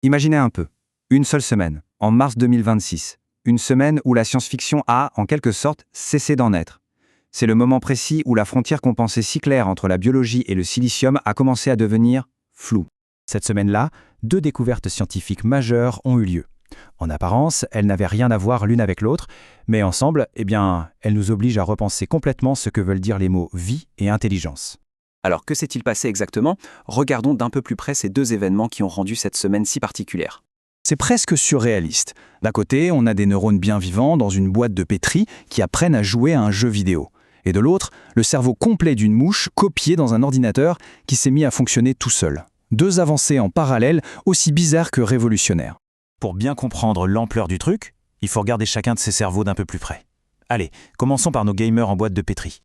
Imaginez un peu, une seule semaine, en mars 2026, une semaine où la science-fiction a, en quelque sorte, cessé d'en être. C'est le moment précis où la frontière qu'on pensait si claire entre la biologie et le silicium a commencé à devenir floue. Cette semaine-là, 2 découvertes scientifiques majeures ont eu lieu. En apparence, elles n'avaient rien à voir l'une avec l'autre, mais ensemble, elles nous obligent à repenser complètement ce que veulent dire les mots vie et intelligence. Alors que s'est-il passé exactement? Regardons d'un peu plus près ces 2 événements qui ont rendu cette semaine si particulière. C'est presque surréaliste. D'un côté, on a des neurones bien vivants dans une boîte de pétri qui apprennent à jouer à un jeu vidéo. Et de l'autre, le cerveau complet d'une mouche copié dans un ordinateur qui s'est mis à fonctionner tout seul. 2 avancées en parallèle, aussi bizarres que révolutionnaires. Pour bien comprendre l'ampleur du truc, il faut regarder chacun de ces cerveaux d'un peu plus près. Allez, commençons par nos gamers en boîte de pétri.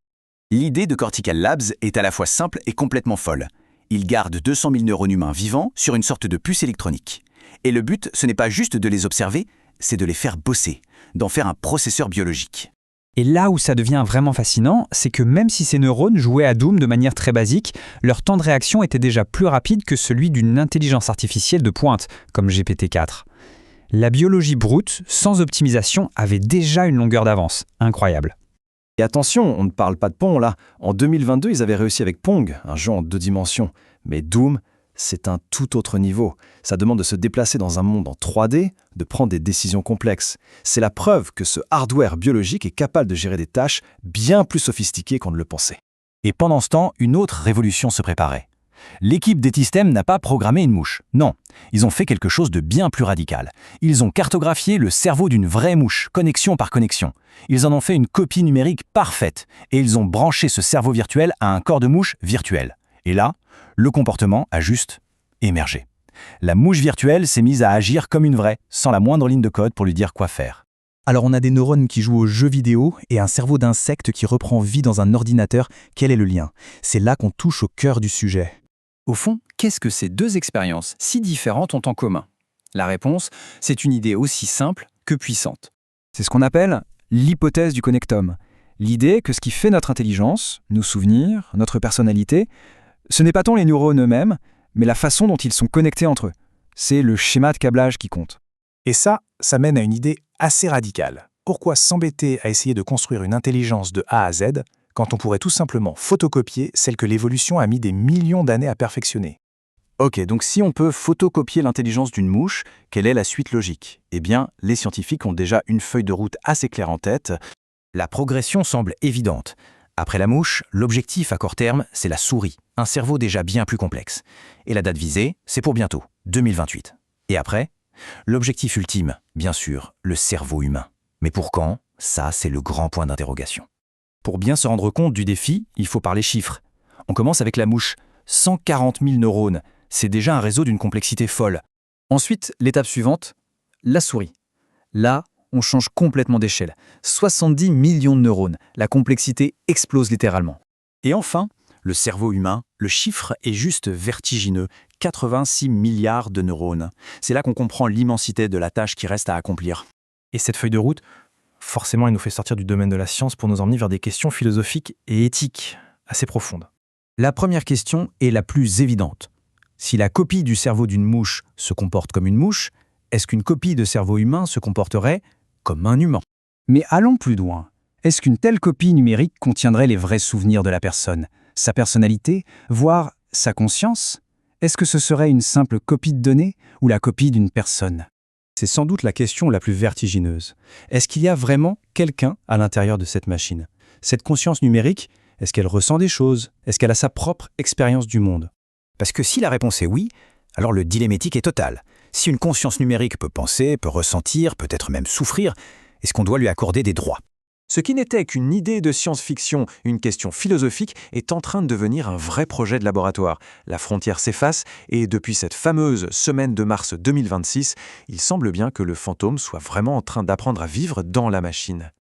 L'idée de Cortical Labs est à la fois simple et complètement folle. Ils gardent 200 000 neurones humains vivants sur une sorte de puce électronique. Et le but, ce n'est pas juste de les observer, c'est de les faire bosser, d'en faire un processeur biologique. Et là où ça devient vraiment fascinant, c'est que même si ces neurones jouaient à Doom de manière très basique, leur temps de réaction était déjà plus rapide que celui d'une intelligence artificielle de pointe, comme GPT-4. La biologie brute, sans optimisation, avait déjà une longueur d'avance. Incroyable. Et attention, on ne parle pas de Pong là. En 2022, ils avaient réussi avec Pong, un jeu en 2 dimensions. Mais Doom, c'est un tout autre niveau. Ça demande de se déplacer dans un monde en 3D, de prendre des décisions complexes. C'est la preuve que ce hardware biologique est capable de gérer des tâches bien plus sophistiquées qu'on ne le pensait. Et pendant ce temps, une autre révolution se préparait. L'équipe d'Etistem n'a pas programmé une mouche. Non, ils ont fait quelque chose de bien plus radical. Ils ont cartographié le cerveau d'une vraie mouche, connexion par connexion. Ils en ont fait une copie numérique parfaite et ils ont branché ce cerveau virtuel à un corps de mouche virtuel. Et là, le comportement a juste émergé. La mouche virtuelle s'est mise à agir comme une vraie, sans la moindre ligne de code pour lui dire quoi faire. Alors on a des neurones qui jouent aux jeux vidéo et un cerveau d'insecte qui reprend vie dans un ordinateur. Quel est le lien? C'est là qu'on touche au cœur du sujet. Au fond, qu'est-ce que ces 2 expériences si différentes ont en commun? La réponse, c'est une idée aussi simple que puissante. C'est ce qu'on appelle l'hypothèse du connectome. L'idée que ce qui fait notre intelligence, nos souvenirs, notre personnalité, ce n'est pas tant les neurones eux-mêmes, mais la façon dont ils sont connectés entre eux. C'est le schéma de câblage qui compte. Et ça mène à une idée assez radicale. Pourquoi s'embêter à essayer de construire une intelligence de A à Z quand on pourrait tout simplement photocopier celle que l'évolution a mis des millions d'années à perfectionner? Ok, donc si on peut photocopier l'intelligence d'une mouche, quelle est la suite logique? Eh bien, les scientifiques ont déjà une feuille de route assez claire en tête. La progression semble évidente. Après la mouche, l'objectif à court terme, c'est la souris, un cerveau déjà bien plus complexe. Et la date visée, c'est pour bientôt, 2028. Et après, l'objectif ultime, bien sûr, le cerveau humain. Mais pour quand? Ça, c'est le grand point d'interrogation. Pour bien se rendre compte du défi, il faut parler chiffres. On commence avec la mouche. 140 000 neurones, c'est déjà un réseau d'une complexité folle. Ensuite, l'étape suivante, la souris. Là, on change complètement d'échelle. 70 millions de neurones, la complexité explose littéralement. Et enfin, le cerveau humain, le chiffre est juste vertigineux. 86 milliards de neurones. C'est là qu'on comprend l'immensité de la tâche qui reste à accomplir. Et cette feuille de route, forcément, elle nous fait sortir du domaine de la science pour nous emmener vers des questions philosophiques et éthiques assez profondes. La première question est la plus évidente. Si la copie du cerveau d'une mouche se comporte comme une mouche, est-ce qu'une copie de cerveau humain se comporterait comme un humain? Mais allons plus loin. Est-ce qu'une telle copie numérique contiendrait les vrais souvenirs de la personne, sa personnalité, voire sa conscience? Est-ce que ce serait une simple copie de données ou la copie d'une personne? C'est sans doute la question la plus vertigineuse. Est-ce qu'il y a vraiment quelqu'un à l'intérieur de cette machine? Cette conscience numérique, est-ce qu'elle ressent des choses? Est-ce qu'elle a sa propre expérience du monde? Parce que si la réponse est oui, alors le dilemme éthique est total. Si une conscience numérique peut penser, peut ressentir, peut-être même souffrir, est-ce qu'on doit lui accorder des droits? Ce qui n'était qu'une idée de science-fiction, une question philosophique, est en train de devenir un vrai projet de laboratoire. La frontière s'efface et depuis cette fameuse semaine de mars 2026, il semble bien que le fantôme soit vraiment en train d'apprendre à vivre dans la machine.